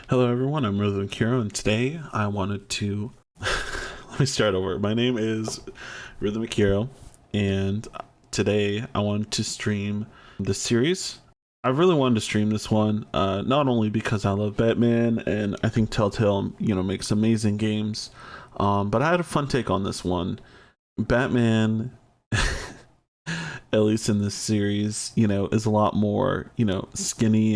Hello, everyone. I'm Rhythmic, and today I wanted to let me start over. My name is Rhythmic, and today I wanted to stream this series. I really wanted to stream this one, not only because I love Batman and I think Telltale, makes amazing games, but I had a fun take on this one. Batman, at least in this series, is a lot more, skinny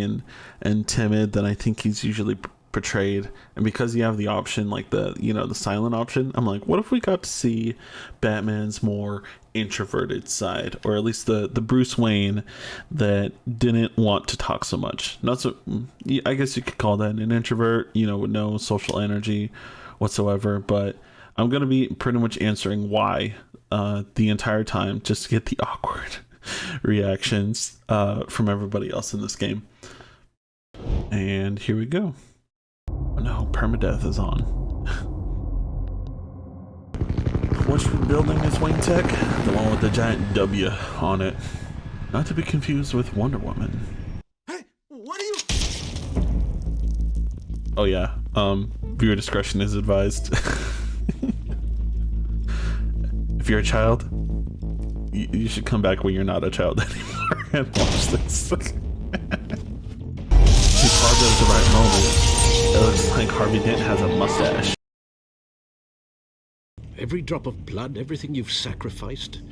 and timid than I think he's usually portrayed. And because you have the option, like the silent option, I'm like, what if we got to see Batman's more introverted side, or at least the Bruce Wayne that didn't want to talk so much? Not so, I guess you could call that an introvert, with no social energy whatsoever. But I'm gonna be pretty much answering why the entire time, just to get the awkward reactions from everybody else in this game. And here we go. Oh no, permadeath is on. Which building is Wayne Tech? The one with the giant W on it. Not to be confused with Wonder Woman. Hey, what are you? Oh yeah, viewer discretion is advised. If you're a child, you should come back when you're not a child anymore and watch this. He paused at the right moment. It looks like Harvey Dent has a mustache. Every drop of blood, everything you've sacrificed.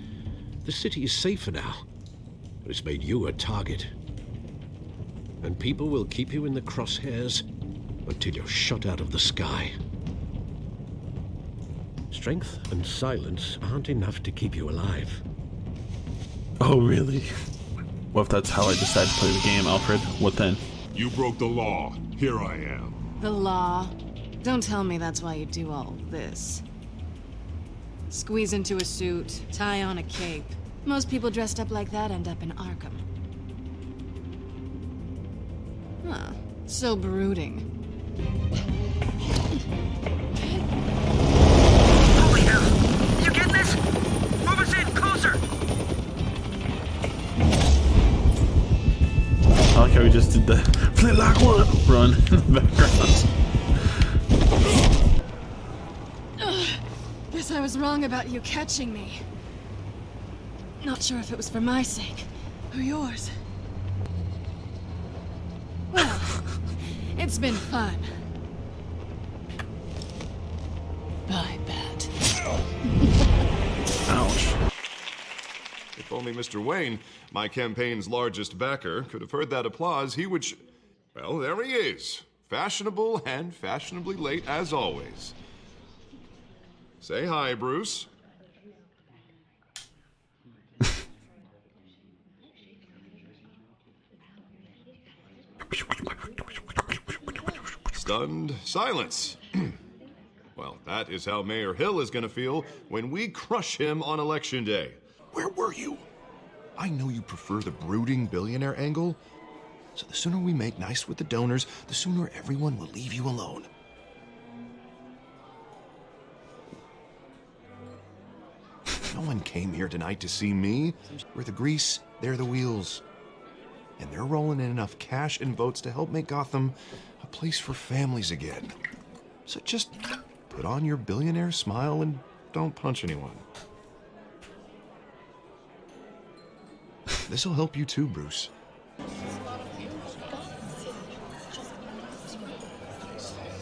The city is safer now. But it's made you a target. And people will keep you in the crosshairs until you're shot out of the sky. Strength and silence aren't enough to keep you alive. Oh, really? What if that's how I decide to play the game, Alfred? What then? You broke the law. Here I am. The law? Don't tell me that's why you do all this. Squeeze into a suit, tie on a cape. Most people dressed up like that end up in Arkham. Huh. So brooding. Holy hell! You get this? Move us in, closer! I like how we just did the flintlock one run in the background. Guess I was wrong about you catching me. Not sure if it was for my sake, or yours. Well, it's been fun. Bye, Bat. Ouch. If only Mr. Wayne, my campaign's largest backer, could have heard that applause, he would well, there he is. Fashionable and fashionably late as always. Say hi, Bruce. Stunned silence. Well, that is how Mayor Hill is gonna feel when we crush him on Election Day. Where were you? I know you prefer the brooding billionaire angle, so the sooner we make nice with the donors, the sooner everyone will leave you alone. No one came here tonight to see me. We're the grease, they're the wheels. And they're rolling in enough cash and votes to help make Gotham a place for families again. So just put on your billionaire smile and don't punch anyone. This'll help you too, Bruce.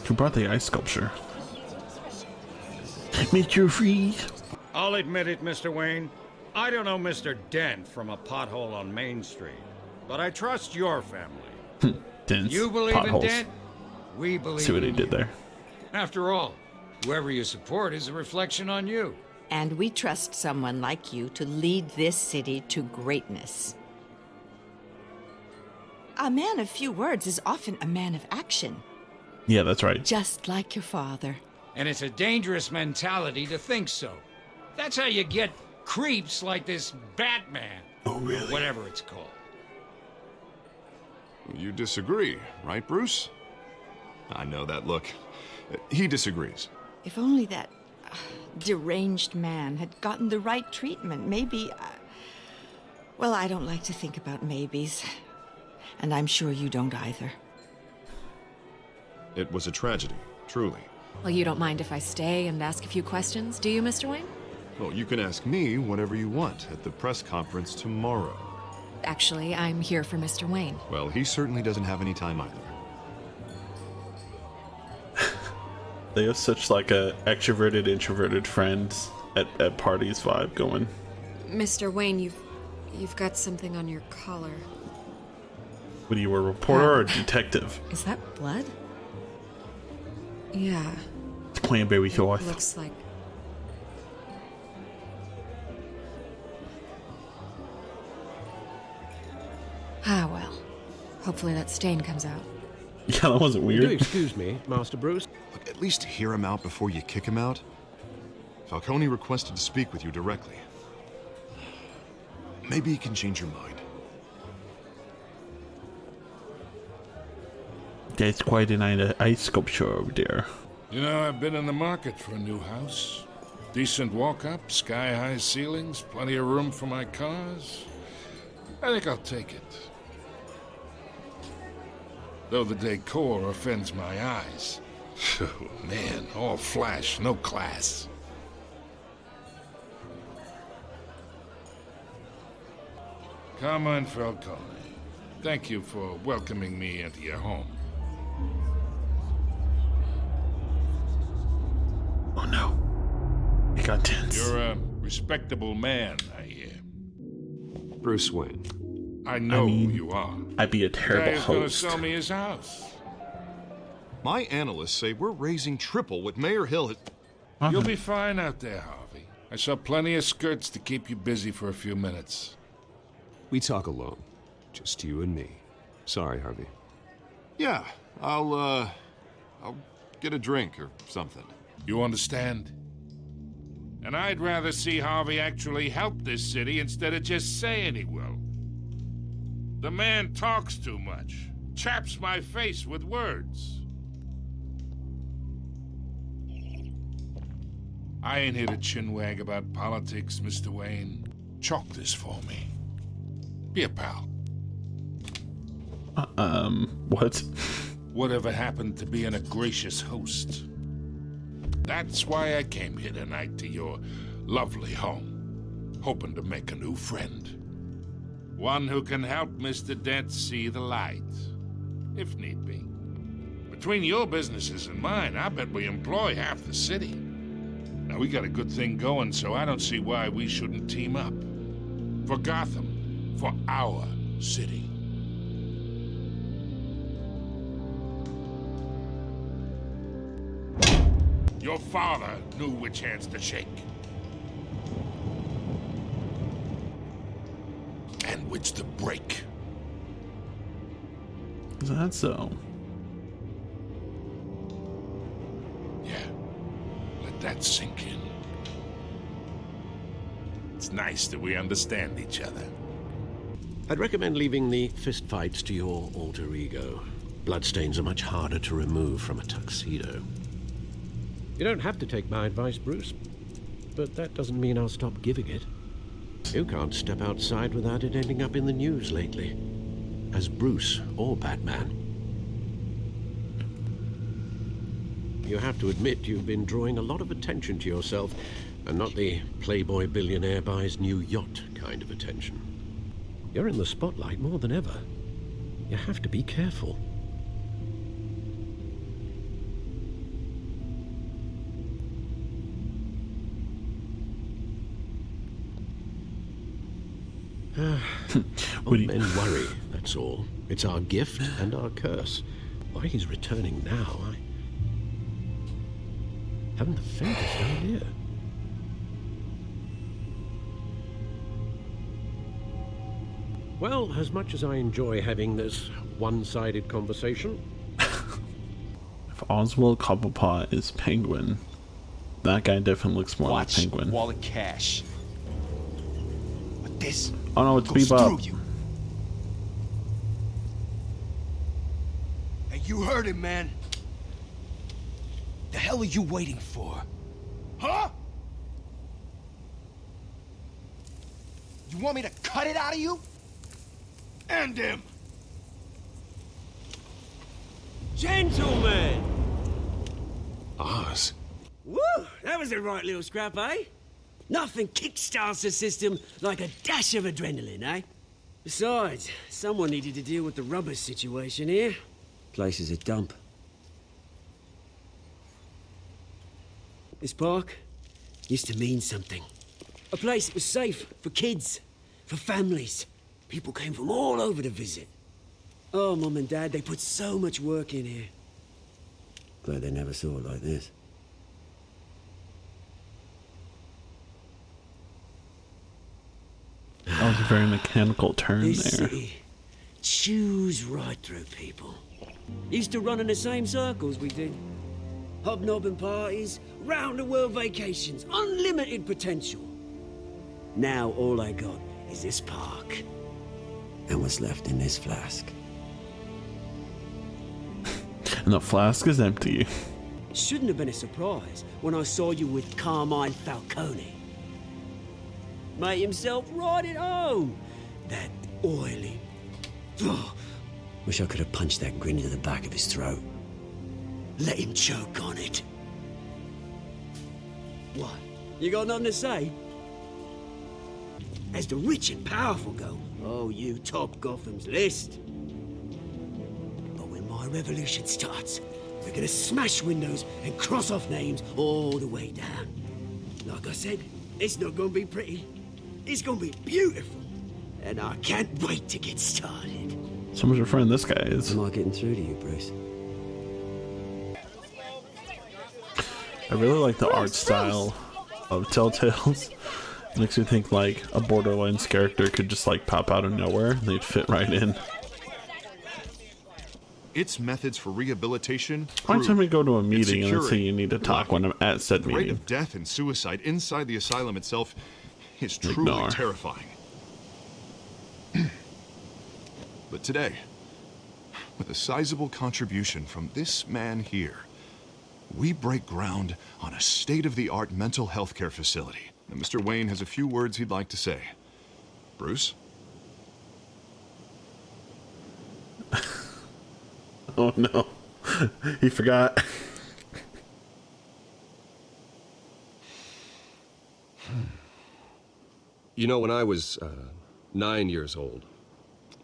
Who brought the ice sculpture? Mr. Freeze. I'll admit it, Mr. Wayne. I don't know Mr. Dent from a pothole on Main Street, but I trust your family. Dents, You believe potholes. in Dent? We believe See what he in did you. there. After all, whoever you support is a reflection on you. And we trust someone like you to lead this city to greatness. A man of few words is often a man of action, Yeah, that's right. just like your father. And it's a dangerous mentality to think so. That's how you get creeps like this Batman. Oh, really? Or whatever it's called. You disagree, right, Bruce? I know that look. He disagrees. If only that deranged man had gotten the right treatment, maybe... well, I don't like to think about maybes. And I'm sure you don't either. It was a tragedy, truly. Well, you don't mind if I stay and ask a few questions, do you, Mr. Wayne? Well, you can ask me whatever you want at the press conference tomorrow. Actually, I'm here for Mr. Wayne. Well, he certainly doesn't have any time either. They have such like a extroverted, introverted friends at parties vibe going. Mr. Wayne, you've got something on your collar. What are you, a reporter or a detective? Is that blood? Yeah. It's cranberry sauce. Looks like... Ah, well. Hopefully that stain comes out. Yeah, that wasn't Do weird. excuse me, Master Bruce. Look, at least hear him out before you kick him out. Falcone requested to speak with you directly. Maybe he can change your mind. That's quite a nice ice sculpture over there. You know, I've been in the market for a new house. Decent walk-up, sky-high ceilings, plenty of room for my cars. I think I'll take it. Though the decor offends my eyes. Oh, man, all flash, no class. Carmine Falcone, thank you for welcoming me into your home. Oh no. It got tense. You're a respectable man, I hear. Bruce Wayne. I know mean, who you are. I'd be a The guy terrible who's gonna host. sell me his house. My analysts say we're raising triple what Mayor Hill has... You'll be fine out there, Harvey. I saw plenty of skirts to keep you busy for a few minutes. We talk alone. Just you and me. Sorry, Harvey. Yeah, I'll get a drink or something. You understand? And I'd rather see Harvey actually help this city instead of just saying he will. The man talks too much. Chaps my face with words. I ain't here to chinwag about politics, Mr. Wayne. Chalk this for me. Be a pal. What? Whatever happened to being a gracious host? That's why I came here tonight to your lovely home, hoping to make a new friend. One who can help Mr. Dent see the light, if need be. Between your businesses and mine, I bet we employ half the city. Now, we got a good thing going, so I don't see why we shouldn't team up. For Gotham, for our city. Your father knew which hands to shake. And which to break. Is that so? Yeah. Let that sink in. It's nice that we understand each other. I'd recommend leaving the fistfights to your alter ego. Bloodstains are much harder to remove from a tuxedo. You don't have to take my advice, Bruce, but that doesn't mean I'll stop giving it. You can't step outside without it ending up in the news lately, as Bruce or Batman. You have to admit you've been drawing a lot of attention to yourself, and not the playboy billionaire buys new yacht kind of attention. You're in the spotlight more than ever. You have to be careful. Men worry, that's all. It's our gift and our curse. Why he's returning now, I haven't the faintest idea. Well, as much as I enjoy having this one-sided conversation... If Oswald Cobblepot is Penguin, that guy definitely looks more like Penguin. Wall of cash. But this Oh no, it's goes Bebop. through you. Hey, you heard him, man. The hell are you waiting for? Huh? You want me to cut it out of you? End him! Gentlemen, Oz. Woo! That was a right little scrap, eh? Nothing kickstarts the system like a dash of adrenaline, eh? Besides, someone needed to deal with the rubbish situation here. Place is a dump. This park used to mean something. A place that was safe for kids, for families. People came from all over to visit. Oh, Mum and Dad, they put so much work in here. Glad they never saw it like this. That was a very mechanical turn This there. city chews right through people. Used to run in the same circles we did. Hobnobbing parties, round-the-world vacations, unlimited potential. Now all I got is this park. And what's left in this flask. And the flask is empty. Shouldn't have been a surprise when I saw you with Carmine Falcone. Made himself right at home. That oily... Oh, wish I could have punched that grin into the back of his throat. Let him choke on it. What? You got nothing to say? As the rich and powerful go, oh, you top Gotham's list. But when my revolution starts, we're gonna smash windows and cross off names all the way down. Like I said, it's not gonna be pretty. It's gonna be beautiful. And I can't wait to get started. Someone's your friend this guy is. Am I getting through to you, Bruce? I really like the art style of Telltale's. Makes me think like a Borderlands character could just like pop out of nowhere and they'd fit right in. Its methods for rehabilitation. Why time we go to a meeting and say you need to talk when I'm at said The rate meeting? of death and suicide inside the asylum itself is truly Ignore. terrifying. But today, with a sizable contribution from this man here, we break ground on a state-of-the-art mental health care facility. And Mr. Wayne has a few words he'd like to say. Bruce? Oh no, he forgot. You know, when I was 9 years old,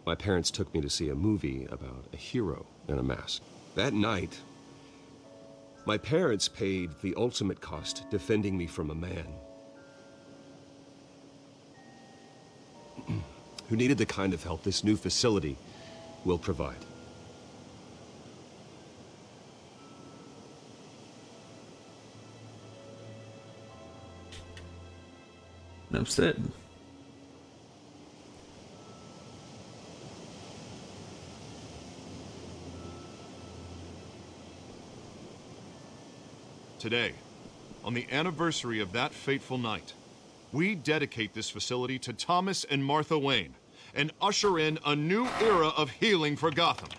my parents took me to see a movie about a hero in a mask. That night, my parents paid the ultimate cost defending me from a man who needed the kind of help this new facility will provide. That's it. Today, on the anniversary of that fateful night, we dedicate this facility to Thomas and Martha Wayne and usher in a new era of healing for Gotham.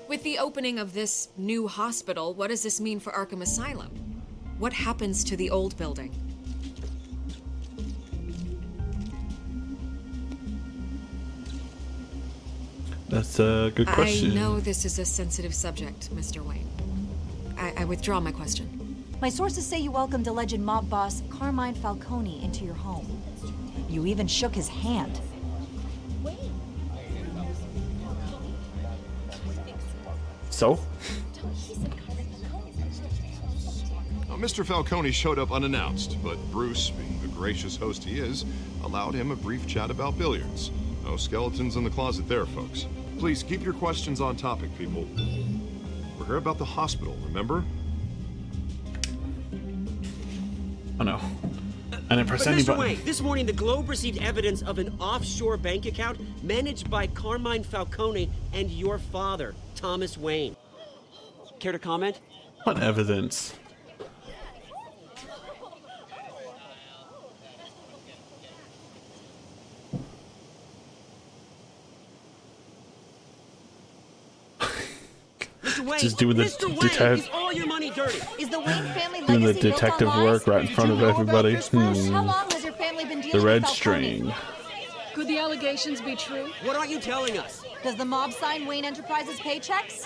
With the opening of this new hospital, what does this mean for Arkham Asylum? What happens to the old building? That's a good question. I know this is a sensitive subject, Mr. Wayne. I withdraw my question. My sources say you welcomed alleged mob boss Carmine Falcone into your home. You even shook his hand. So? Now, Mr. Falcone showed up unannounced, but Bruce, being the gracious host he is, allowed him a brief chat about billiards. No skeletons in the closet there, folks. Please keep your questions on topic, people. We're here about the hospital, remember? Oh no. I didn't press But any Mr. button. Wayne, this morning the Globe received evidence of an offshore bank account managed by Carmine Falcone and your father, Thomas Wayne. Care to comment? What evidence? Mr. Wayne, Just doing the Mr. Wayne, detective, is all your money dirty? Is the Wayne family doing the legacy built on detective lies? work right in front of everybody. How long has your family been The dealing red with Falcone? string. Could the allegations be true? What aren't you telling us? Does the mob sign Wayne Enterprises paychecks?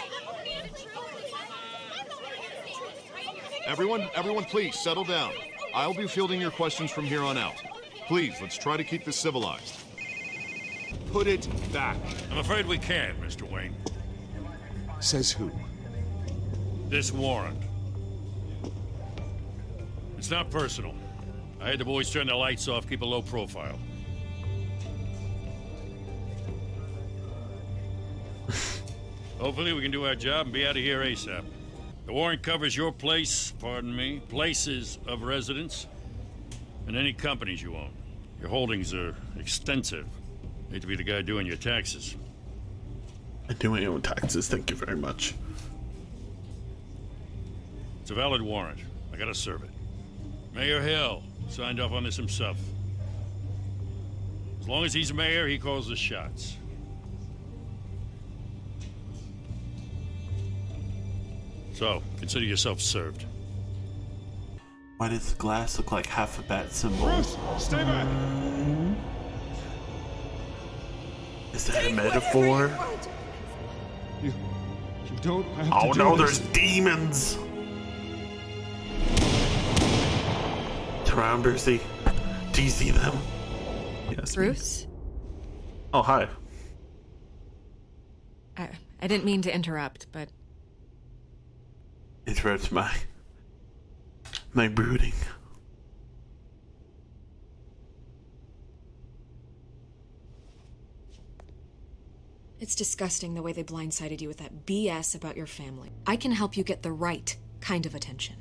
Everyone, please settle down. I'll be fielding your questions from here on out. Please, let's try to keep this civilized. Put it back. I'm afraid we can't, Mr. Wayne. Says who? This warrant. It's not personal. I had the boys turn the lights off, keep a low profile. Hopefully we can do our job and be out of here ASAP. The warrant covers your place, pardon me, places of residence, and any companies you own. Your holdings are extensive. Hate to be the guy doing your taxes. I do my own taxes, thank you very much. It's a valid warrant. I gotta serve it. Mayor Hill signed off on this himself. As long as he's mayor, he calls the shots. So, consider yourself served. Why does the glass look like half a bat symbol? Bruce, stay back! Is that a metaphor? You don't have Oh to no, do there's this. demons! Turn around, Brucey. Do you see them? Yes. Bruce? Oh, hi. I didn't mean to interrupt, but Interrupts my brooding. it's disgusting the way they blindsided you with that BS about your family. I can help you get the right kind of attention.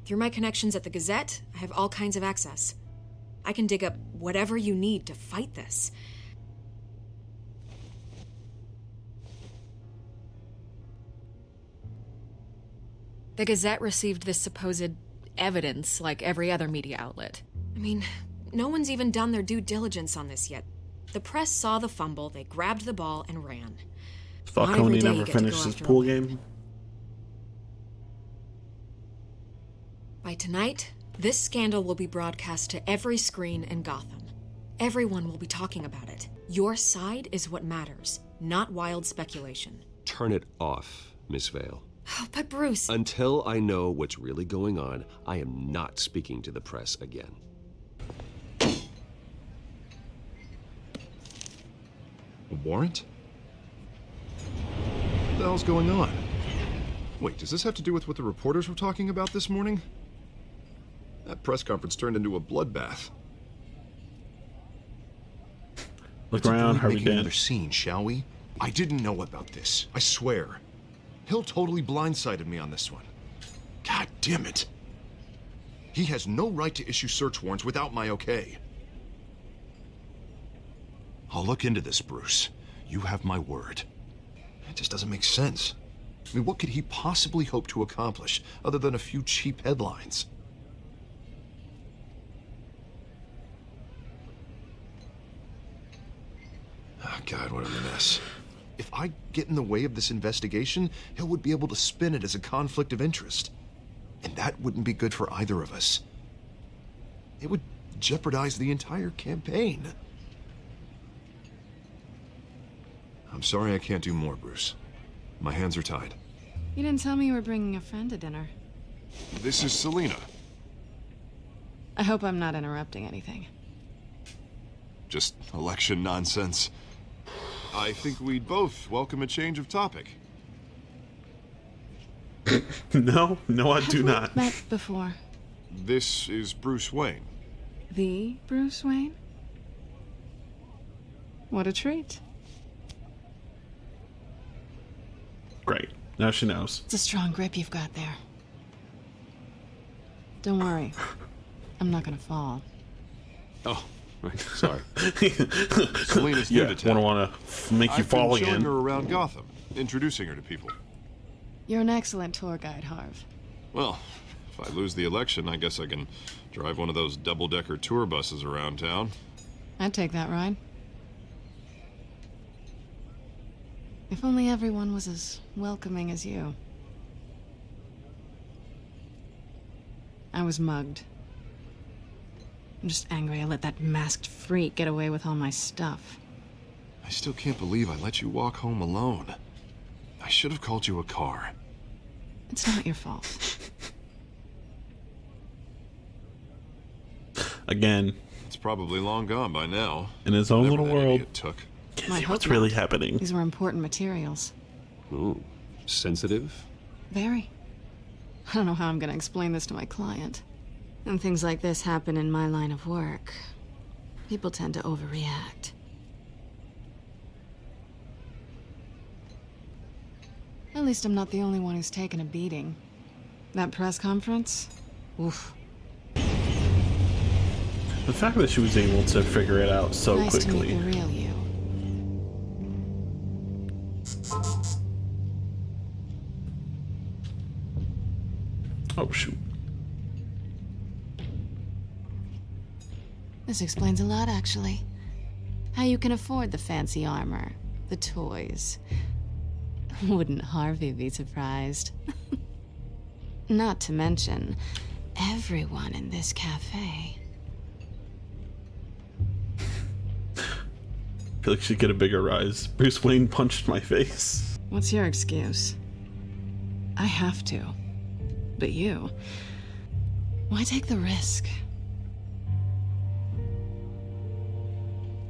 Through my connections at the Gazette, I have all kinds of access. I can dig up whatever you need to fight this. The Gazette received this supposed evidence like every other media outlet. I mean, no one's even done their due diligence on this yet. The press saw the fumble, they grabbed the ball and ran. Falcone never finished his pool game. By tonight, this scandal will be broadcast to every screen in Gotham. Everyone will be talking about it. Your side is what matters, not wild speculation. Turn it off, Miss Vale. Oh, but Bruce... Until I know what's really going on, I am not speaking to the press again. A warrant? What the hell's going on? Wait, does this have to do with what the reporters were talking about this morning? That press conference turned into a bloodbath. Look around, Harvey Make Dent. another scene, shall we? I didn't know about this. I swear. Hill totally blindsided me on this one. God damn it. He has no right to issue search warrants without my okay. I'll look into this, Bruce. You have my word. It just doesn't make sense. I mean, what could he possibly hope to accomplish other than a few cheap headlines? Oh, God, what a mess. If I get in the way of this investigation, Hill would be able to spin it as a conflict of interest. And that wouldn't be good for either of us. It would jeopardize the entire campaign. I'm sorry I can't do more, Bruce. My hands are tied. You didn't tell me you were bringing a friend to dinner. This is Selena. I hope I'm not interrupting anything. Just election nonsense. I think we'd both welcome a change of topic. No, I do not. Met before. This is Bruce Wayne. The Bruce Wayne? What a treat. Great. Now she knows. It's a strong grip you've got there. Don't worry. I'm not gonna fall. Oh, right. Sorry. Selena's new to town. Want to make you fall I've been showing again. her around Gotham, introducing her to people. You're an excellent tour guide, Harv. Well, if I lose the election, I guess I can drive one of those double-decker tour buses around town. I'd take that ride. If only everyone was as welcoming as you. I was mugged. I'm just angry I let that masked freak get away with all my stuff. I still can't believe I let you walk home alone. I should have called you a car. It's not your fault. again. It's probably long gone by now. In his own little world. Took. I hope What's really not. happening? These were important materials. Ooh, sensitive? Very. I don't know how I'm gonna explain this to my client. And things like this happen in my line of work. People tend to overreact. At least I'm not the only one who's taken a beating. That press conference? Oof. The fact that she was able to figure it out so Nice quickly. to meet the real you. Oh, shoot. This explains a lot, actually. How you can afford the fancy armor, the toys. Wouldn't Harvey be surprised? Not to mention, everyone in this cafe. I feel like she'd get a bigger rise. Bruce Wayne punched my face. What's your excuse? I have to. But you... why take the risk?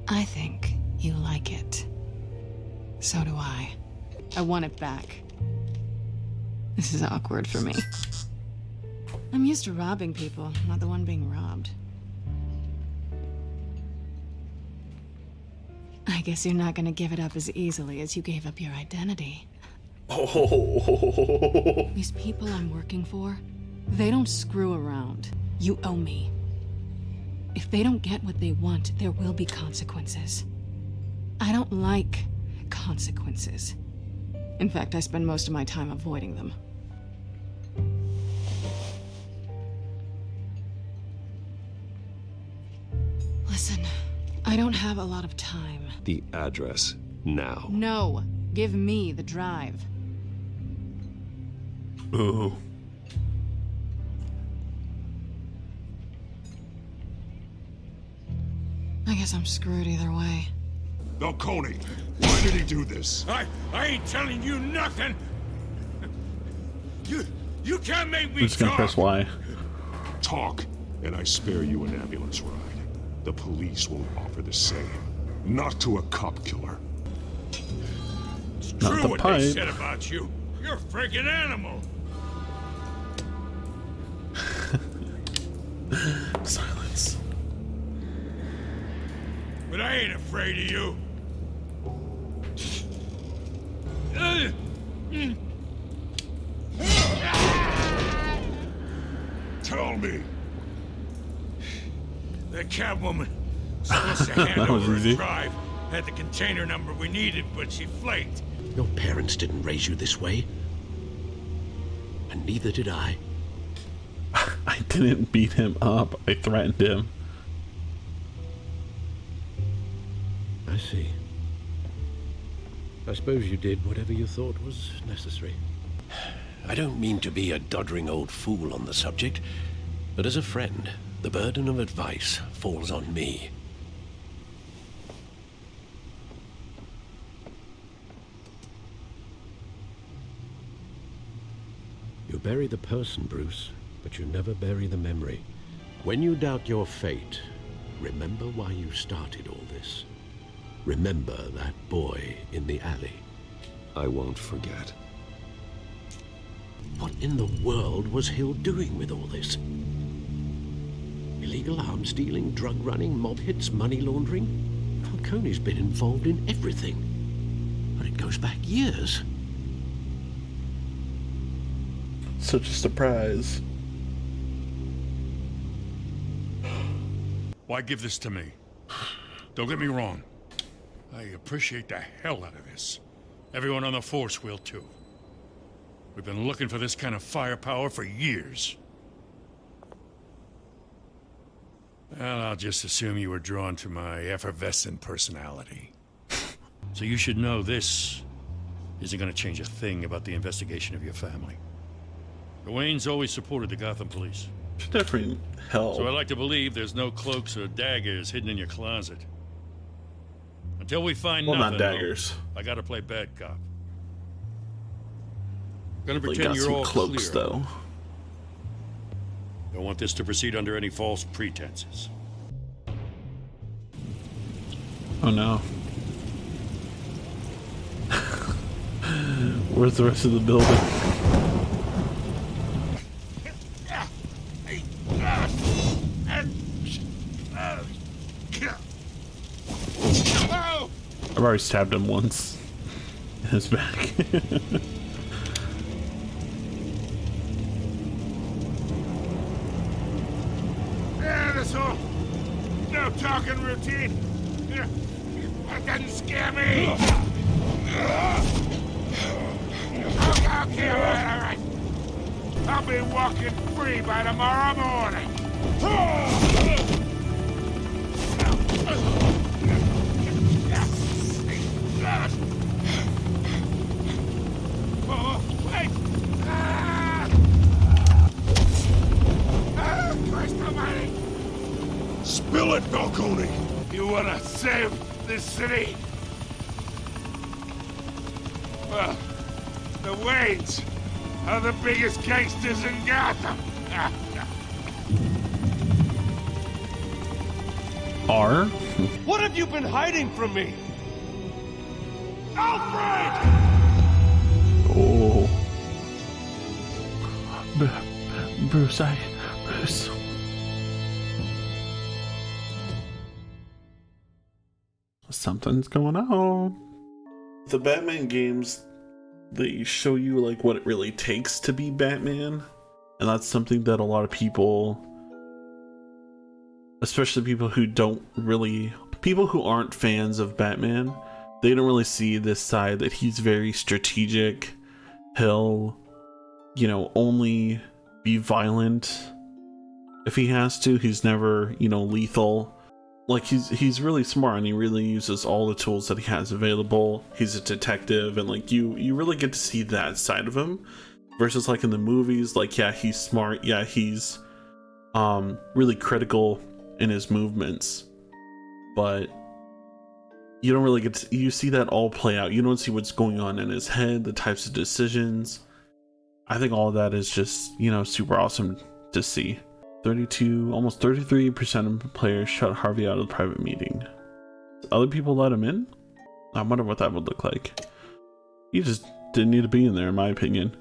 I think you like it. So do I. I want it back. This is awkward for me. I'm used to robbing people, not the one being robbed. I guess you're not gonna give it up as easily as you gave up your identity. Oh. These people I'm working for, they don't screw around. You owe me. If they don't get what they want, there will be consequences. I don't like consequences. In fact, I spend most of my time avoiding them. Listen, I don't have a lot of time. The address now. No, give me the drive. Ooh. I guess I'm screwed either way. Falcone, why did he do this? I ain't telling you nothing. You can't make me I'm just gonna talk. press Y. Talk, and I spare you an ambulance ride. The police won't offer the same. Not to a cop killer. It's Not true the what pipe. they said about you. You're a freaking animal. Silence. But I ain't afraid of you. Tell me. The Catwoman supposed to hand That was over easy. a drive. Had the container number we needed, but she flaked. Your parents didn't raise you this way. And neither did I. I didn't beat him up. I threatened him. I see. I suppose you did whatever you thought was necessary. I don't mean to be a doddering old fool on the subject, but as a friend, the burden of advice falls on me. You bury the person, Bruce, but you never bury the memory. When you doubt your fate, remember why you started all this. Remember that boy in the alley. I won't forget. What in the world was Hill doing with all this? Illegal arms dealing, drug running, mob hits, money laundering? Falcone's been involved in everything. But it goes back years. Such a surprise. Why give this to me? Don't get me wrong. I appreciate the hell out of this. Everyone on the force will too. We've been looking for this kind of firepower for years. Well, I'll just assume you were drawn to my effervescent personality. So you should know this isn't going to change a thing about the investigation of your family. The Waynes always supported the Gotham police. Should definitely help. So I like to believe there's no cloaks or daggers hidden in your closet. Until we find Well, not nothing, daggers. though, I gotta play bad cop. Gonna They pretend got you're some all cloaks clear. though. Don't want this to proceed under any false pretenses. Oh no. Where's the rest of the building? I've already stabbed him once in his back. Yeah, that's all. No talking routine. That doesn't scare me. Okay, all right. I'll be walking free by tomorrow morning. Oh, wait! Christ almighty! Spill it, Falcone! You wanna save this city? Well, the Waynes are the biggest gangsters in Gotham. R? What have you been hiding from me? Alfred! Oh. Bruce. Something's going on. The Batman games, they show you like what it really takes to be Batman, and that's something that a lot of people, especially people who aren't fans of Batman, they don't really see this side that he's very strategic. He'll, only be violent if he has to. He's never, lethal. Like he's really smart, and he really uses all the tools that he has available. He's a detective, and like you really get to see that side of him, versus like in the movies, like yeah, he's smart, yeah, he's really critical in his movements, but you don't really get to, you see that all play out. You don't see what's going on in his head, the types of decisions. I think all of that is just, super awesome to see. 32, almost 33% of players shut Harvey out of the private meeting. Other people let him in? I wonder what that would look like. He just didn't need to be in there, in my opinion.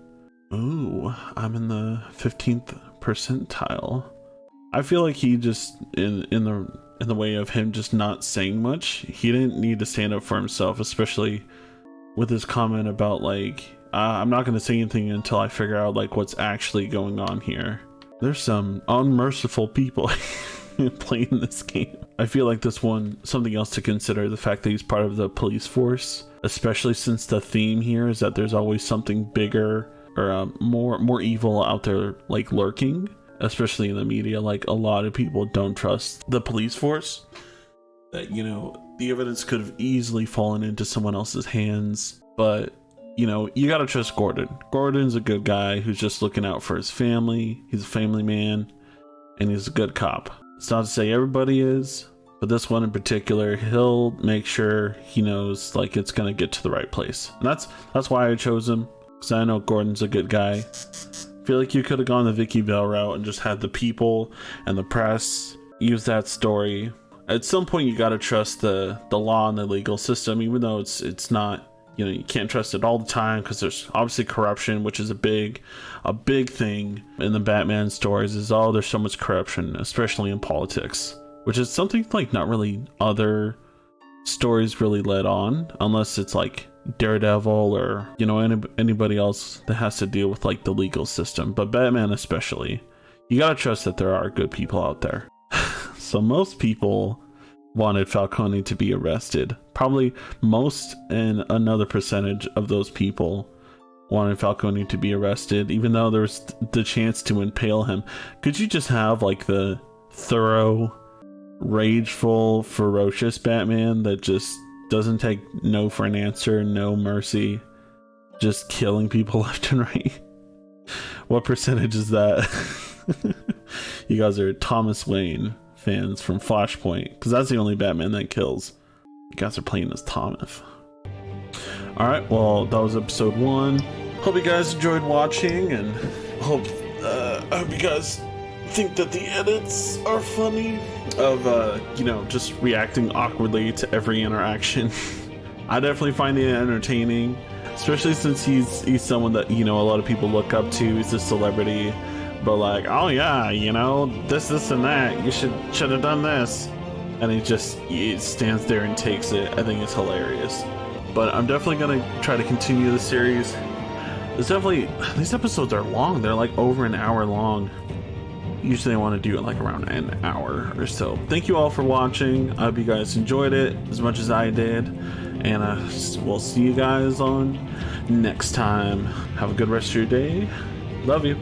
Ooh, I'm in the 15th percentile. I feel like he just, in the way of him just not saying much, he didn't need to stand up for himself, especially with his comment about like, I'm not going to say anything until I figure out like what's actually going on here. There's some unmerciful people playing this game. I feel like this one, something else to consider, the fact that he's part of the police force, especially since the theme here is that there's always something bigger or more evil out there like lurking, especially in the media. Like a lot of people don't trust the police force, that the evidence could have easily fallen into someone else's hands, but you gotta trust Gordon. Gordon's a good guy who's just looking out for his family. He's a family man, and he's a good cop. It's not to say everybody is, but this one in particular, he'll make sure he knows like it's gonna get to the right place. And that's why I chose him, because I know Gordon's a good guy. I feel like you could have gone the Vicky Vale route and just had the people and the press use that story. At some point, you gotta trust the law and the legal system, even though it's not. You can't trust it all the time, because there's obviously corruption, which is a big thing in the Batman stories. Is there's so much corruption, especially in politics, which is something like not really other stories really led on, unless it's like Daredevil or anybody else that has to deal with like the legal system. But Batman especially, you gotta trust that there are good people out there. So most people wanted Falcone to be arrested. Probably most and another percentage of those people wanted Falcone to be arrested, even though there's the chance to impale him. Could you just have like the thorough, rageful, ferocious Batman that just doesn't take no for an answer, no mercy, just killing people left and right? What percentage is that? You guys are Thomas Wayne fans from Flashpoint, because that's the only Batman that kills. You guys are playing as Thomas. Alright, well, that was episode 1. Hope you guys enjoyed watching, and I hope you guys think that the edits are funny of you know, just reacting awkwardly to every interaction. I definitely find it entertaining, especially since he's someone that, you know, a lot of people look up to. He's a celebrity, but like, oh yeah, you know, this and that, you should have done this, and he stands there and takes it. I think it's hilarious. But I'm definitely gonna try to continue the series. These episodes are long. They're like over an hour long. Usually I want to do it like around an hour or so. Thank you all for watching. I hope you guys enjoyed it as much as I did, and we'll see you guys on next time. Have a good rest of your day. Love you.